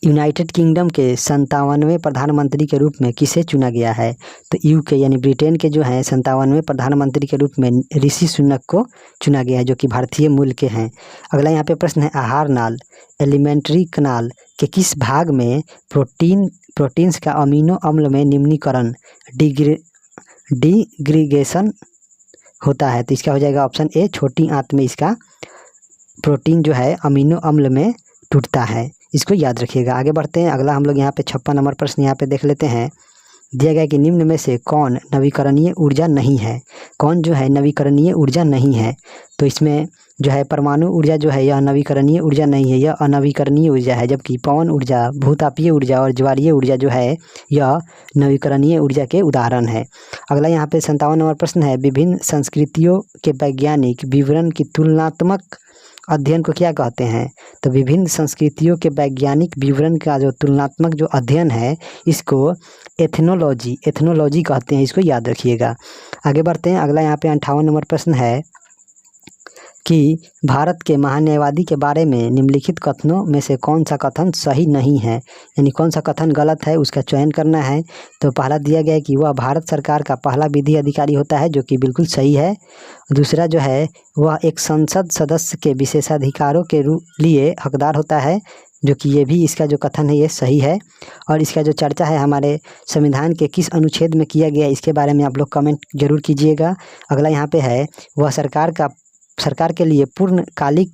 Speaker 1: यूनाइटेड किंगडम के 57वें प्रधानमंत्री के रूप में किसे चुना गया है? तो यूके यानी ब्रिटेन के जो हैं 57वें प्रधानमंत्री के रूप में ऋषि सुनक को चुना गया है, जो कि भारतीय मूल के हैं। अगला यहाँ पे प्रश्न है, आहार नाल एलिमेंट्री कनाल के किस भाग में प्रोटीन्स का अमीनो अम्ल में निम्नीकरण डिग्रीगेशन होता है? तो इसका हो जाएगा ऑप्शन ए, छोटी आंत में इसका प्रोटीन जो है अमीनो अम्ल में टूटता है। इसको याद रखिएगा। आगे बढ़ते हैं। अगला हम लोग यहाँ पे 56 नंबर प्रश्न यहाँ पे देख लेते हैं। दिया गया कि निम्न में से कौन नवीकरणीय ऊर्जा नहीं है? कौन जो है नवीकरणीय ऊर्जा नहीं है? तो इसमें जो है परमाणु ऊर्जा जो है यह नवीकरणीय ऊर्जा नहीं है, यह अनवीकरणीय ऊर्जा है। जबकि पवन ऊर्जा, भूतापीय ऊर्जा और ज्वारीय ऊर्जा जो है यह नवीकरणीय ऊर्जा के उदाहरण है। अगला यहाँ पे 57 नंबर प्रश्न है, विभिन्न संस्कृतियों के वैज्ञानिक विवरण की तुलनात्मक अध्ययन को क्या कहते हैं? तो विभिन्न संस्कृतियों के वैज्ञानिक विवरण का जो तुलनात्मक जो अध्ययन है इसको एथनोलॉजी कहते हैं। इसको याद रखिएगा। आगे बढ़ते हैं। अगला यहाँ पे 58 नंबर प्रश्न है कि भारत के महान्यायवादी के बारे में निम्नलिखित कथनों में से कौन सा कथन सही नहीं है, यानी कौन सा कथन गलत है उसका चयन करना है। तो पहला दिया गया है कि वह भारत सरकार का पहला विधि अधिकारी होता है, जो कि बिल्कुल सही है। दूसरा जो है वह एक संसद सदस्य के विशेषाधिकारों के लिए हकदार होता है, जो कि ये भी इसका जो कथन है ये सही है। और इसका जो चर्चा है हमारे संविधान के किस अनुच्छेद में किया गया है इसके बारे में आप लोग कमेंट जरूर कीजिएगा। अगला यहाँ पे है, वह सरकार के लिए पूर्णकालिक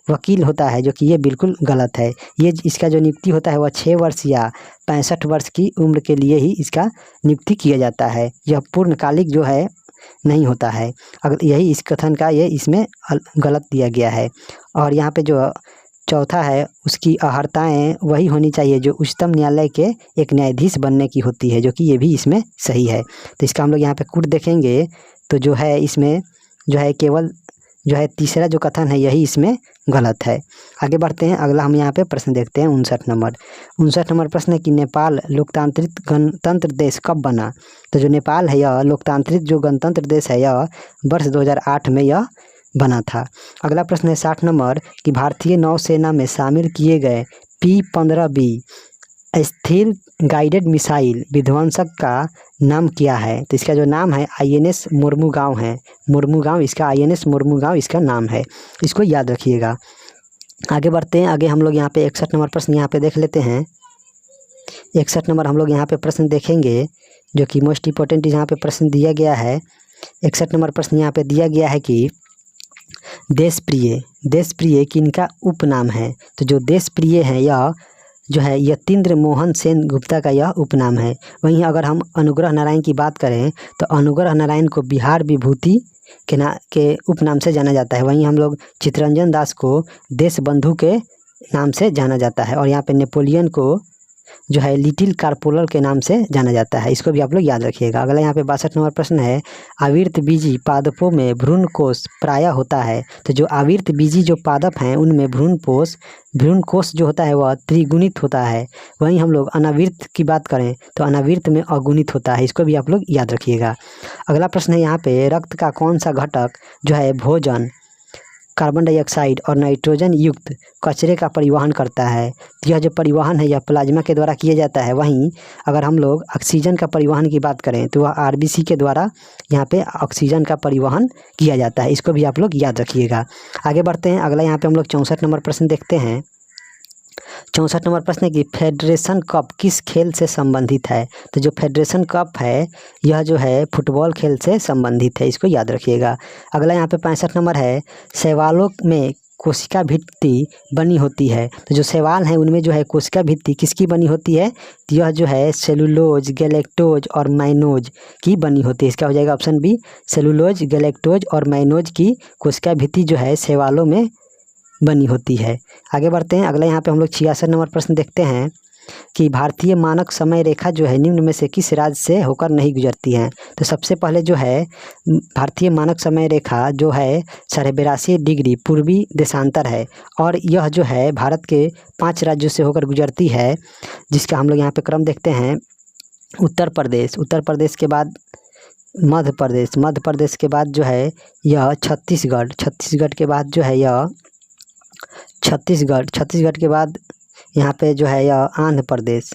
Speaker 1: वकील होता है, जो कि ये बिल्कुल गलत है। ये इसका जो नियुक्ति होता है वह 6 वर्ष या 65 वर्ष की उम्र के लिए ही इसका नियुक्ति किया जाता है। यह पूर्णकालिक जो है नहीं होता है। अगर यही इस कथन का ये इसमें गलत दिया गया है। और यहाँ पे जो चौथा है, उसकी अर्हताएँ वही होनी चाहिए जो उच्चतम न्यायालय के एक न्यायाधीश बनने की होती है, जो कि ये भी इसमें सही है। तो इसका हम लोग यहाँ पे कूट देखेंगे तो जो है इसमें जो है केवल जो है तीसरा जो कथन है यही इसमें गलत है। आगे बढ़ते हैं। अगला हम यहाँ पे प्रश्न देखते हैं 59 नंबर प्रश्न है कि नेपाल लोकतांत्रिक गणतंत्र देश कब बना? तो जो नेपाल है यह लोकतांत्रिक जो गणतंत्र देश है यह वर्ष 2008 में यह बना था। अगला प्रश्न है 60 नंबर कि भारतीय नौसेना में शामिल किए गए P-15B स्थिर गाइडेड मिसाइल विध्वंसक का नाम क्या है? तो इसका जो नाम है INS मुर्मुगांव है। इसका INS मुर्मुगांव इसका नाम है। इसको याद रखिएगा। आगे बढ़ते हैं। आगे हम लोग यहाँ पे 61 नंबर प्रश्न यहाँ पे देख लेते हैं। 61 नंबर हम लोग यहाँ पे प्रश्न देखेंगे, जो कि मोस्ट इम्पोर्टेंट यहाँ पे प्रश्न दिया गया है। 61 नंबर प्रश्न यहाँ पे दिया गया है कि देशप्रिय किनका उपनाम है? तो जो देशप्रिय है यह जो है यतीन्द्र मोहन सेन गुप्ता का यह उपनाम है। वहीं अगर हम अनुग्रह नारायण की बात करें तो अनुग्रह नारायण को बिहार विभूति के उपनाम से जाना जाता है। वहीं हम लोग चित्तरंजन दास को देशबंधु के नाम से जाना जाता है। और यहाँ पे नेपोलियन को जो है लिटिल कार्पोलर के नाम से जाना जाता है। इसको भी आप लोग याद रखिएगा। अगला यहाँ पे 62 नंबर प्रश्न है, आवर्त बीजी पादपों में भ्रूण कोष प्रायः होता है। तो जो आवर्त बीजी जो पादप हैं उनमें भ्रूण कोष जो होता है वह त्रिगुणित होता है। वहीं हम लोग अनावृत की बात करें तो अनावृत में अगुणित होता है। इसको भी आप लोग याद रखिएगा। अगला प्रश्न है यहाँ पे, रक्त का कौन सा घटक जो है भोजन, कार्बन डाइऑक्साइड और नाइट्रोजन युक्त कचरे का परिवहन करता है? यह जो परिवहन है यह प्लाज्मा के द्वारा किया जाता है। वहीं अगर हम लोग ऑक्सीजन का परिवहन की बात करें तो वह RBC के द्वारा यहाँ पे ऑक्सीजन का परिवहन किया जाता है। इसको भी आप लोग याद रखिएगा। आगे बढ़ते हैं। अगला यहाँ पे हम लोग 64 नंबर प्रश्न देखते हैं। 64 नंबर प्रश्न है कि फेडरेशन कप किस खेल से संबंधित है? तो जो फेडरेशन कप है यह जो है फुटबॉल खेल से संबंधित है। इसको याद रखिएगा। अगला यहाँ पे 65 नंबर है, शैवालों में कोशिका भित्ति बनी होती है। तो जो शैवाल हैं उनमें जो है कोशिका भित्ति किसकी बनी होती है? तो यह जो है सेलुलोज, गैलेक्टोज और माइनोज की बनी होती है। इसका हो जाएगा ऑप्शन बी, सेलुलोज, गैलेक्टोज और माइनोज की कोशिका भित्ति जो है शैवालों में बनी होती है। आगे बढ़ते हैं। अगला यहाँ पे हम लोग 66 नंबर प्रश्न देखते हैं कि भारतीय मानक समय रेखा जो है निम्न में से किस राज्य से होकर नहीं गुजरती है? तो सबसे पहले जो है भारतीय मानक समय रेखा जो है 82.5 डिग्री पूर्वी देशांतर है। और यह जो है भारत के 5 राज्यों से होकर गुजरती है, जिसका हम लोग यहाँ पे क्रम देखते हैं। उत्तर प्रदेश के बाद मध्य प्रदेश के बाद जो है यह छत्तीसगढ़ के बाद जो है यह छत्तीसगढ़ के बाद यहाँ पे जो है यह आंध्र प्रदेश,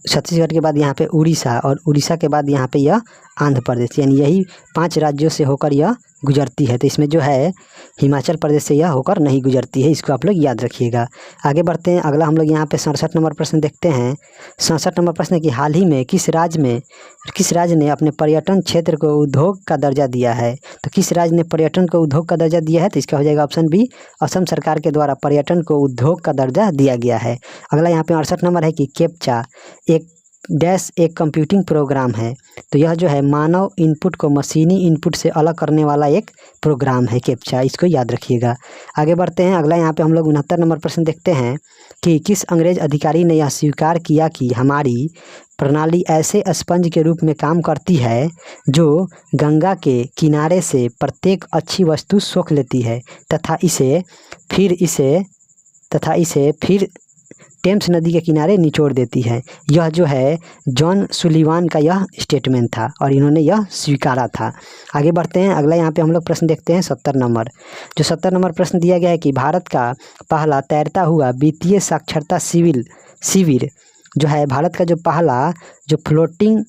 Speaker 1: छत्तीसगढ़ के बाद यहाँ पे उड़ीसा और उड़ीसा के बाद यहाँ पे यह आंध्र प्रदेश, यानी यही 5 राज्यों से होकर यह गुजरती है। तो इसमें जो है हिमाचल प्रदेश से यह होकर नहीं गुजरती है, इसको आप लोग याद रखिएगा। आगे बढ़ते हैं, अगला हम लोग यहाँ पे 67 नंबर प्रश्न देखते हैं। 67 नंबर प्रश्न कि हाल ही में किस राज्य ने अपने पर्यटन क्षेत्र को उद्योग का दर्जा दिया है? तो किस राज्य ने पर्यटन को उद्योग का दर्जा दिया है? तो इसका हो जाएगा ऑप्शन बी, असम सरकार के द्वारा पर्यटन को उद्योग का दर्जा दिया गया है। अगला यहाँ पे 68 नंबर है कि कैप्चा एक कंप्यूटिंग प्रोग्राम है। तो यह जो है मानव इनपुट को मशीनी इनपुट से अलग करने वाला एक प्रोग्राम है कैप्चा, इसको याद रखिएगा। आगे बढ़ते हैं, अगला यहाँ पे हम लोग 69 नंबर प्रश्न देखते हैं कि किस अंग्रेज अधिकारी ने यह स्वीकार किया कि हमारी प्रणाली ऐसे स्पंज के रूप में काम करती है जो गंगा के किनारे से प्रत्येक अच्छी वस्तु सोख लेती है तथा इसे फिर टेम्स नदी के किनारे निचोड़ देती है। यह जो है जॉन सुलिवान का यह स्टेटमेंट था और इन्होंने यह स्वीकारा था। आगे बढ़ते हैं, अगला यहाँ पे हम लोग प्रश्न देखते हैं 70 नंबर। जो 70 नंबर प्रश्न दिया गया है कि भारत का पहला तैरता हुआ वित्तीय साक्षरता शिविर जो है, भारत का जो पहला जो फ्लोटिंग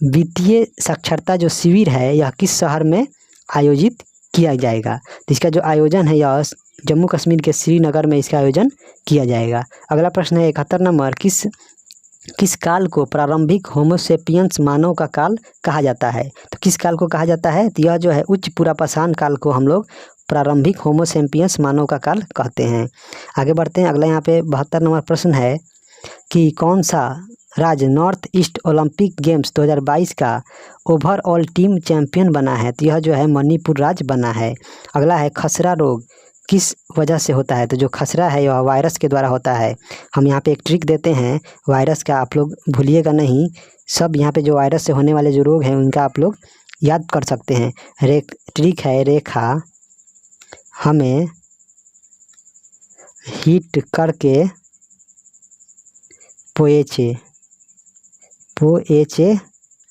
Speaker 1: वित्तीय साक्षरता जो शिविर है, यह किस शहर में आयोजित किया जाएगा? तो इसका जो आयोजन है यह जम्मू कश्मीर के श्रीनगर में इसका आयोजन किया जाएगा। अगला प्रश्न है 71 नंबर, किस काल को प्रारंभिक होमोसेपियंस मानव का काल कहा जाता है? तो किस काल को कहा जाता है? तो यह जो है उच्च पुरापाषाण काल को हम लोग प्रारंभिक होमोसेपियंस मानव का काल कहते हैं। आगे बढ़ते हैं, अगला यहाँ पे 72 नंबर प्रश्न है कि कौन सा राज्य नॉर्थ ईस्ट ओलंपिक गेम्स 2022 का ओवरऑल टीम चैंपियन बना है? तो यह जो है मणिपुर राज्य बना है। अगला है खसरा रोग किस वजह से होता है? तो जो खसरा है यह वायरस के द्वारा होता है। हम यहाँ पे एक ट्रिक देते हैं वायरस का, आप लोग भूलिएगा नहीं, सब यहाँ पे जो वायरस से होने वाले जो रोग हैं उनका आप लोग याद कर सकते हैं। ट्रिक है रेखा हमें हिट करके पोएचे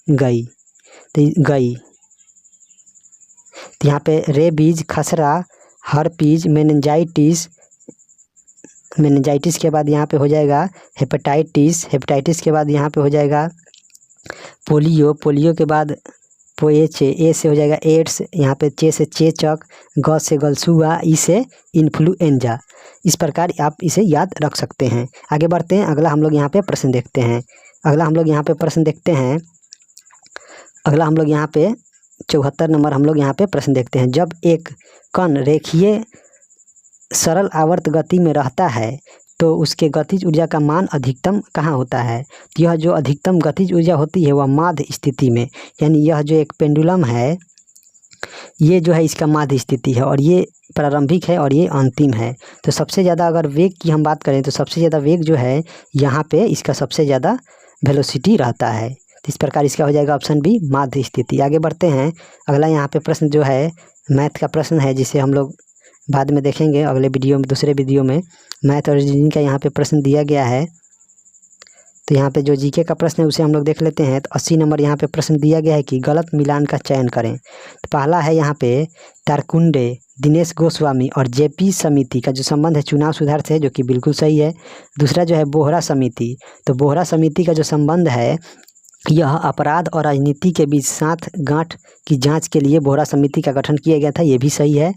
Speaker 1: गई, तो यहाँ पे रेबीज, खसरा, हर्पीज, मेनिंजाइटिस के बाद यहाँ पे हो जाएगा हेपेटाइटिस के बाद यहाँ पे हो जाएगा पोलियो के बाद पोएचे, ए से हो जाएगा एड्स, यहाँ पे चे से चेचक, ग से गलसुआ, ई से इन्फ्लुएंजा। इस प्रकार आप इसे याद रख सकते हैं। आगे बढ़ते हैं, अगला हम लोग यहाँ पे प्रश्न देखते हैं। अगला हम लोग यहाँ पे 74 नंबर हम लोग यहाँ पे प्रश्न देखते हैं। जब एक कण रेखीय सरल आवर्त गति में रहता है तो उसके गतिज ऊर्जा का मान अधिकतम कहाँ होता है? तो यह जो अधिकतम गतिज ऊर्जा होती है वह माध्य स्थिति में, यानी यह जो एक पेंडुलम है ये जो है इसका माध्य स्थिति है और ये प्रारंभिक है और ये अंतिम है। तो सबसे ज़्यादा अगर वेग की हम बात करें तो सबसे ज़्यादा वेग जो है यहाँ पे इसका सबसे ज़्यादा वेलोसिटी रहता है। तो इस प्रकार इसका हो जाएगा ऑप्शन बी माध्य स्थिति। आगे बढ़ते हैं, अगला यहाँ पे प्रश्न जो है मैथ का प्रश्न है जिसे हम लोग बाद में देखेंगे अगले वीडियो में, दूसरे वीडियो में। मैथ और रीजनिंग का यहाँ पे प्रश्न दिया गया है, तो यहाँ पे जो जीके का प्रश्न है उसे हम लोग देख लेते हैं। तो 80 नंबर यहाँ पे प्रश्न दिया गया है कि गलत मिलान का चयन करें। तो पहला है यहाँ पे तारकुंडे, दिनेश गोस्वामी और जेपी समिति का जो संबंध है चुनाव सुधार से है, जो कि बिल्कुल सही है। दूसरा जो है बोहरा समिति, तो बोहरा समिति का जो संबंध है यह अपराध और राजनीति के बीच साथ गांठ की जांच के लिए बोहरा समिति का गठन किया गया था, ये भी सही है।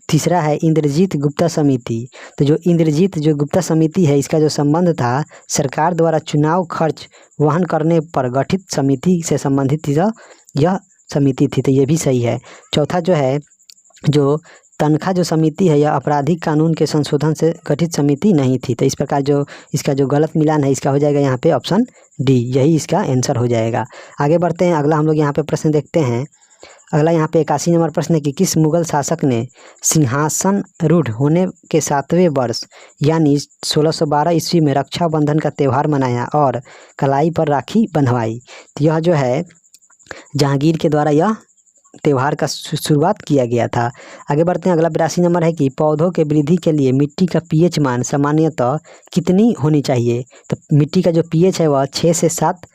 Speaker 1: तीसरा है इंद्रजीत गुप्ता समिति, तो जो इंद्रजीत जो गुप्ता समिति है इसका जो संबंध था सरकार द्वारा चुनाव खर्च वहन करने पर गठित समिति से संबंधित यह समिति थी, तो ये भी सही है। चौथा जो है जो तनख्वाह जो समिति है यह आपराधिक कानून के संशोधन से गठित समिति नहीं थी। तो इस प्रकार जो इसका जो गलत मिलान है इसका हो जाएगा यहाँ पे ऑप्शन डी, यही इसका आंसर हो जाएगा। आगे बढ़ते हैं, अगला हम लोग यहाँ पे प्रश्न देखते हैं। अगला यहाँ पे 81 नंबर प्रश्न है कि किस मुगल शासक ने सिंहासन रूढ़ होने के 7वें वर्ष यानी 1612 ईस्वी में रक्षाबंधन का त्यौहार मनाया और कलाई पर राखी बंधवाई? तो यह जो है जहांगीर के द्वारा यह त्यौहार का शुरुआत किया गया था। आगे बढ़ते हैं, अगला 82 नंबर है कि पौधों के वृद्धि के लिए मिट्टी का पीएच मान सामान्यतः कितनी होनी चाहिए? तो मिट्टी का जो पीएच है वह 6 से 7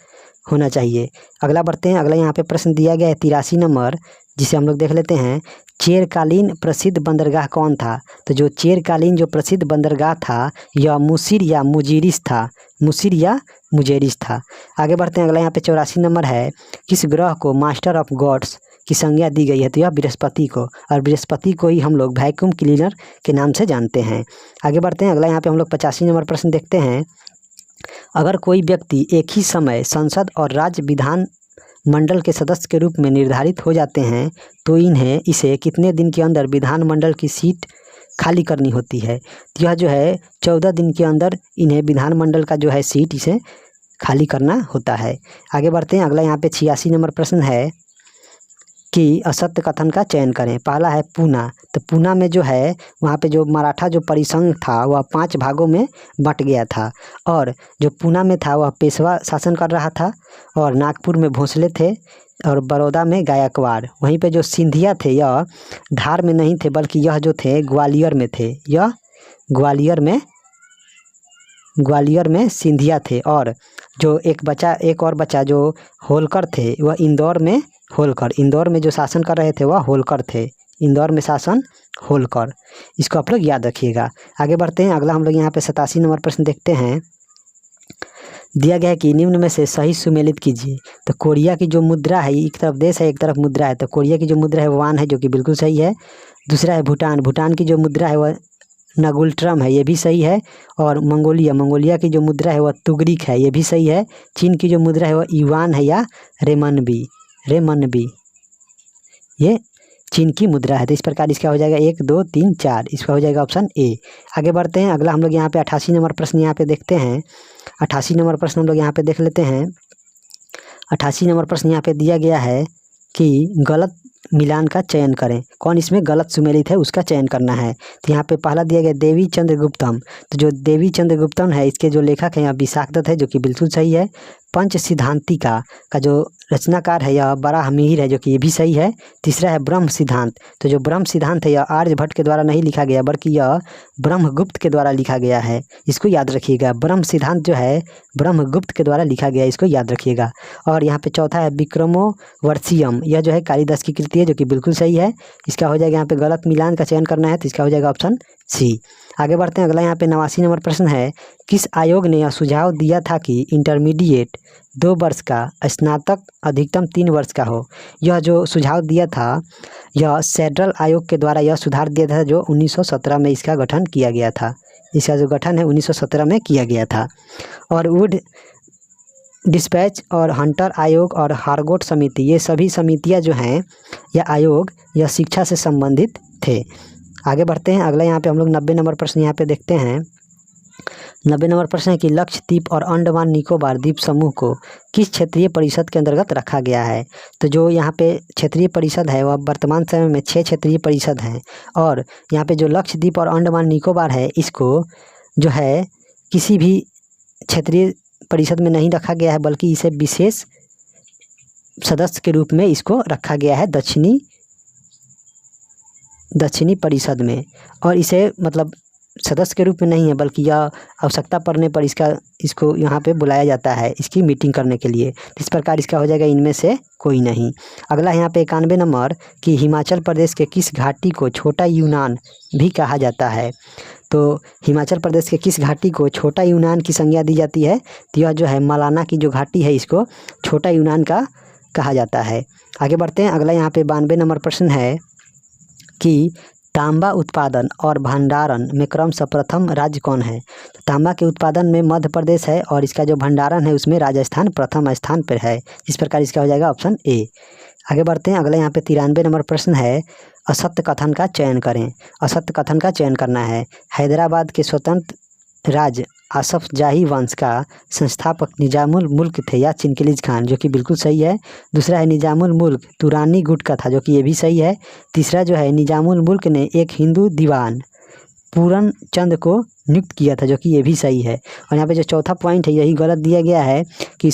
Speaker 1: होना चाहिए। अगला बढ़ते हैं, अगला यहाँ पे प्रश्न दिया गया है 83 नंबर जिसे हम लोग देख लेते हैं। चेरकालीन प्रसिद्ध बंदरगाह कौन था? तो जो चेरकालीन जो प्रसिद्ध बंदरगाह था यह मुसिर या मुजीरिस था, मुसिर या मुजेरिस था। आगे बढ़ते हैं, अगला यहाँ पे 84 नंबर है। किस ग्रह को मास्टर ऑफ गॉड्स की संज्ञा दी गई है? तो यह बृहस्पति को, और बृहस्पति को ही हम लोग वैक्यूम क्लीनर के नाम से जानते हैं। आगे बढ़ते हैं, अगला यहाँ पे हम लोग 85 नंबर प्रश्न देखते हैं। अगर कोई व्यक्ति एक ही समय संसद और राज्य विधान मंडल के सदस्य के रूप में निर्धारित हो जाते हैं तो इसे कितने दिन के अंदर विधानमंडल की सीट खाली करनी होती है? तो यह जो है 14 दिन के अंदर इन्हें विधानमंडल का जो है सीट इसे खाली करना होता है। आगे बढ़ते हैं, अगला यहाँ पे 86 नंबर प्रश्न है कि असत्य कथन का चयन करें। पहला है पूना, तो पूना में जो है वहाँ पे जो मराठा जो परिसंघ था वह 5 भागों में बट गया था, और जो पूना में था वह पेशवा शासन कर रहा था, और नागपुर में भोसले थे, और बड़ौदा में गायकवाड़। वहीं पे जो सिंधिया थे यह धार में नहीं थे, बल्कि यह जो थे ग्वालियर में थे, यह ग्वालियर में सिंधिया थे। और जो एक और बचा जो होलकर थे वह इंदौर में जो शासन कर रहे थे वह होलकर थे, इंदौर में शासन होलकर। इसको आप लोग याद रखिएगा। आगे बढ़ते हैं, अगला हम लोग यहाँ पे 87 नंबर प्रश्न देखते हैं। दिया गया है कि निम्न में से सही सुमेलित कीजिए। तो कोरिया की जो मुद्रा है, एक तरफ देश है एक तरफ मुद्रा है, तो कोरिया की जो मुद्रा है वान है, जो कि बिल्कुल सही है। दूसरा है भूटान की जो मुद्रा है वह नगुल्ट्रम है, ये भी सही है। और मंगोलिया की जो मुद्रा है वह तुगरिक है, ये भी सही है। चीन की जो मुद्रा है वह युआन है या रेमनबी, ये चीन की मुद्रा है। तो इस प्रकार इसका हो जाएगा 1 2 3 4, इसका हो जाएगा ऑप्शन ए। आगे बढ़ते हैं, अगला हम लोग यहाँ पे 88 नंबर प्रश्न यहाँ पे देखते हैं। 88 नंबर प्रश्न हम लोग यहाँ पे देख लेते हैं। 88 नंबर प्रश्न यहाँ पे दिया गया है कि गलत मिलान का चयन करें। कौन इसमें गलत सुमेलित है उसका चयन करना है। तो यहाँ पे पहला दिया गया देवी चंद्रगुप्तम, तो जो देवी चंद्रगुप्तम है इसके जो लेखक हैं यहाँ विशाखदत्त है, जो कि बिल्कुल सही है। पंच सिद्धांतिका का जो रचनाकार है यह बराहमिहिर है, जो कि ये भी सही है। तीसरा है ब्रह्म सिद्धांत, तो जो ब्रह्म सिद्धांत है यह आर्यभट्ट के द्वारा नहीं लिखा गया बल्कि यह ब्रह्मगुप्त के द्वारा लिखा गया है, इसको याद रखिएगा। ब्रह्म सिद्धांत जो है ब्रह्मगुप्त के द्वारा लिखा गया है, इसको याद रखिएगा। और यहाँ पे चौथा है विक्रमोर्वशीयम, यह जो है कालिदास की कृति है, जो कि बिल्कुल सही है। इसका हो जाएगा यहाँ पे गलत मिलान का चयन करना है, तो इसका हो जाएगा ऑप्शन सी। आगे बढ़ते हैं, अगला यहाँ पे 89 नंबर प्रश्न है। किस आयोग ने यह सुझाव दिया था कि इंटरमीडिएट 2 वर्ष का, स्नातक अधिकतम 3 वर्ष का हो? यह जो सुझाव दिया था यह सेंट्रल आयोग के द्वारा यह सुधार दिया था, जो 1917 में इसका गठन किया गया था। इसका जो गठन है 1917 में किया गया था। और वुड डिस्पैच और हंटर आयोग और हारगोट समिति, ये सभी समितियां जो हैं या आयोग यह शिक्षा से संबंधित थे। आगे बढ़ते हैं, अगला यहाँ पे हम लोग 90 नंबर प्रश्न यहाँ पे देखते हैं। 90 नंबर प्रश्न है कि लक्षद्वीप और अंडमान निकोबार द्वीप समूह को किस क्षेत्रीय परिषद के अंतर्गत रखा गया है? तो जो यहाँ पे क्षेत्रीय परिषद है वह वर्तमान समय में 6 क्षेत्रीय परिषद हैं, और यहाँ पे जो लक्षद्वीप और अंडमान निकोबार है इसको जो है किसी भी क्षेत्रीय परिषद में नहीं रखा गया है, बल्कि इसे विशेष सदस्य के रूप में इसको रखा गया है दक्षिणी परिषद में। और इसे मतलब सदस्य के रूप में नहीं है, बल्कि यह आवश्यकता पड़ने पर इसको यहाँ पे बुलाया जाता है इसकी मीटिंग करने के लिए। इस प्रकार इसका हो जाएगा इनमें से कोई नहीं। अगला यहाँ पे 91 नंबर कि हिमाचल प्रदेश के किस घाटी को छोटा यूनान भी कहा जाता है? तो हिमाचल प्रदेश के किस घाटी को छोटा यूनान की संज्ञा दी जाती है? तो यह जो है मलाना की जो घाटी है इसको छोटा यूनान का कहा जाता है। आगे बढ़ते हैं, अगला यहाँ पे 92 नंबर प्रश्न है कि तांबा उत्पादन और भंडारण में क्रमशः प्रथम राज्य कौन है? तो तांबा के उत्पादन में मध्य प्रदेश है, और इसका जो भंडारण है उसमें राजस्थान प्रथम स्थान पर है। इस प्रकार इसका हो जाएगा ऑप्शन ए। आगे बढ़ते हैं, अगला यहाँ पे 93 नंबर प्रश्न है। असत्य कथन का चयन करें। असत्य कथन का चयन करना है। हैदराबाद के स्वतंत्र राज्य आसफ जाही वंश का संस्थापक निजामुल मुल्क थे या चिनकिलीज खान, जो कि बिल्कुल सही है। दूसरा है निजामुल मुल्क तुरानी गुट का था, जो कि ये भी सही है। तीसरा जो है निजामुल मुल्क ने एक हिंदू दीवान पूरन चंद को नियुक्त किया था, जो कि ये भी सही है। और यहाँ पे जो चौथा पॉइंट है यही गलत दिया गया है कि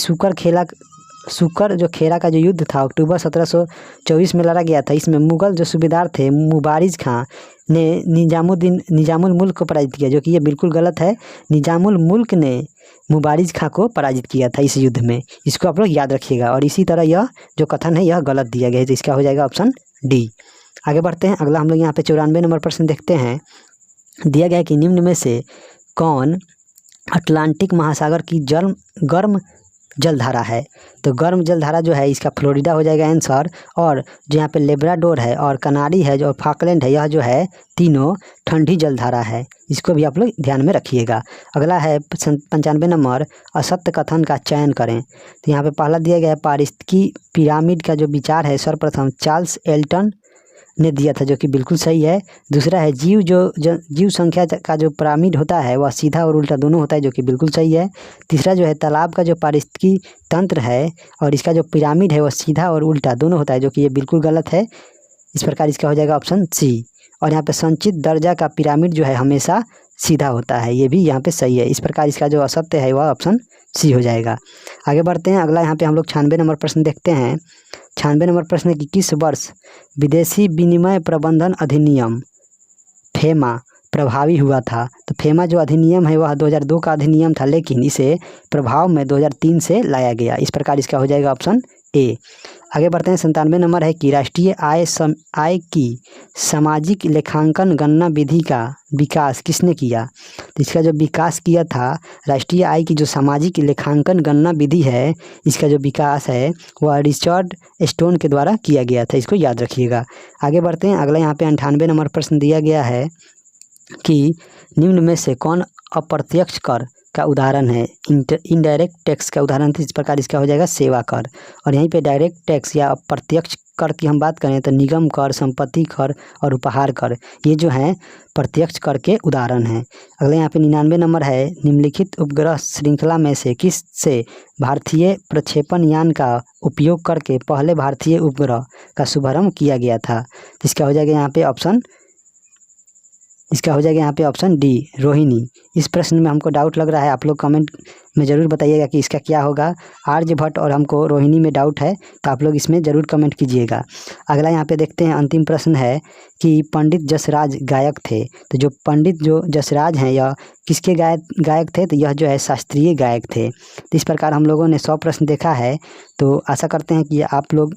Speaker 1: सुकर जो खेरा का जो युद्ध था अक्टूबर 1724 में लड़ा गया था, इसमें मुगल जो सूबेदार थे मुबारिज खां ने निजामुल मुल्क को पराजित किया, जो कि ये बिल्कुल गलत है। निजामुल मुल्क ने मुबारिज खां को पराजित किया था इस युद्ध में। इसको आप लोग याद रखिएगा। और इसी तरह यह जो कथन है यह गलत दिया गया है, तो इसका हो जाएगा ऑप्शन डी। आगे बढ़ते हैं। अगला हम लोग यहाँ पे 94 नंबर प्रश्न देखते हैं। दिया गया है कि निम्न में से कौन अटलांटिक महासागर की गर्म जलधारा है। तो गर्म जलधारा जो है इसका फ्लोरिडा हो जाएगा आंसर। और जो यहाँ पे लेब्राडोर है और कनारी है और फाकलैंड है, यह जो है तीनों ठंडी जलधारा है। इसको भी आप लोग ध्यान में रखिएगा। अगला है 95 नंबर, असत्य कथन का चयन करें। तो यहाँ पे पहला दिया गया है पारिस्थितिकी पिरामिड का जो विचार है सर्वप्रथम चार्ल्स एल्टन ने दिया था, जो कि बिल्कुल सही है। दूसरा है जीव संख्या का जो पिरामिड होता है वह सीधा और उल्टा दोनों होता है, जो कि बिल्कुल सही है। तीसरा जो है तालाब का जो पारिस्थितिकी तंत्र है और इसका जो पिरामिड है वह सीधा और उल्टा दोनों होता है, जो कि ये बिल्कुल गलत है। इस प्रकार इसका हो जाएगा ऑप्शन सी। और यहाँ पे संचित दर्जा का पिरामिड जो है हमेशा सीधा होता है, ये भी यहाँ पे सही है। इस प्रकार इसका जो असत्य है वह ऑप्शन सी हो जाएगा। आगे बढ़ते हैं। अगला यहाँ पे हम लोग 96 नंबर प्रश्न देखते हैं। 96 नंबर प्रश्न की किस वर्ष विदेशी विनिमय प्रबंधन अधिनियम फेमा प्रभावी हुआ था। तो फेमा जो अधिनियम है वह 2002 का अधिनियम था, लेकिन इसे प्रभाव में 2003 से लाया गया। इस प्रकार इसका हो जाएगा ऑप्शन ए। आगे बढ़ते हैं। 97 नंबर है कि राष्ट्रीय आय की सामाजिक लेखांकन गणना विधि का विकास किसने किया। तो इसका जो विकास किया था राष्ट्रीय आय की जो सामाजिक लेखांकन गणना विधि है, इसका जो विकास है वह रिचर्ड स्टोन के द्वारा किया गया था। इसको याद रखिएगा। आगे बढ़ते हैं। अगला यहाँ पे 98 नंबर प्रश्न दिया गया है कि निम्न में से कौन अप्रत्यक्ष कर का उदाहरण है। इनडायरेक्ट टैक्स का उदाहरण था। इस प्रकार इसका हो जाएगा सेवा कर। और यहीं पे डायरेक्ट टैक्स या अप्रत्यक्ष कर की हम बात करें तो निगम कर, संपत्ति कर और उपहार कर, ये जो हैं प्रत्यक्ष कर के उदाहरण हैं। अगले यहाँ पे 99 नंबर है, निम्नलिखित उपग्रह श्रृंखला में से किस से भारतीय प्रक्षेपण यान का उपयोग करके पहले भारतीय उपग्रह का शुभारंभ किया गया था। इसका हो जाएगा यहाँ पे ऑप्शन डी, रोहिणी। इस प्रश्न में हमको डाउट लग रहा है, आप लोग कमेंट में ज़रूर बताइएगा कि इसका क्या होगा। आर्यभट्ट और हमको रोहिणी में डाउट है, तो आप लोग इसमें ज़रूर कमेंट कीजिएगा। अगला यहाँ पे देखते हैं। अंतिम प्रश्न है कि पंडित जसराज गायक थे। तो जो पंडित जो जसराज हैं यह किसके गायक थे। तो यह जो है शास्त्रीय गायक थे। तो इस प्रकार हम लोगों ने 100 प्रश्न देखा है। तो आशा करते हैं कि आप लोग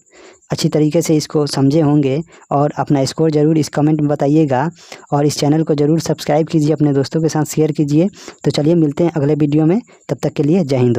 Speaker 1: अच्छी तरीके से इसको समझे होंगे और अपना स्कोर ज़रूर इस कमेंट में बताइएगा। और इस चैनल को ज़रूर सब्सक्राइब कीजिए, अपने दोस्तों के साथ शेयर कीजिए। तो चलिए मिलते हैं अगले वीडियो में, तब तक के लिए जय हिंद।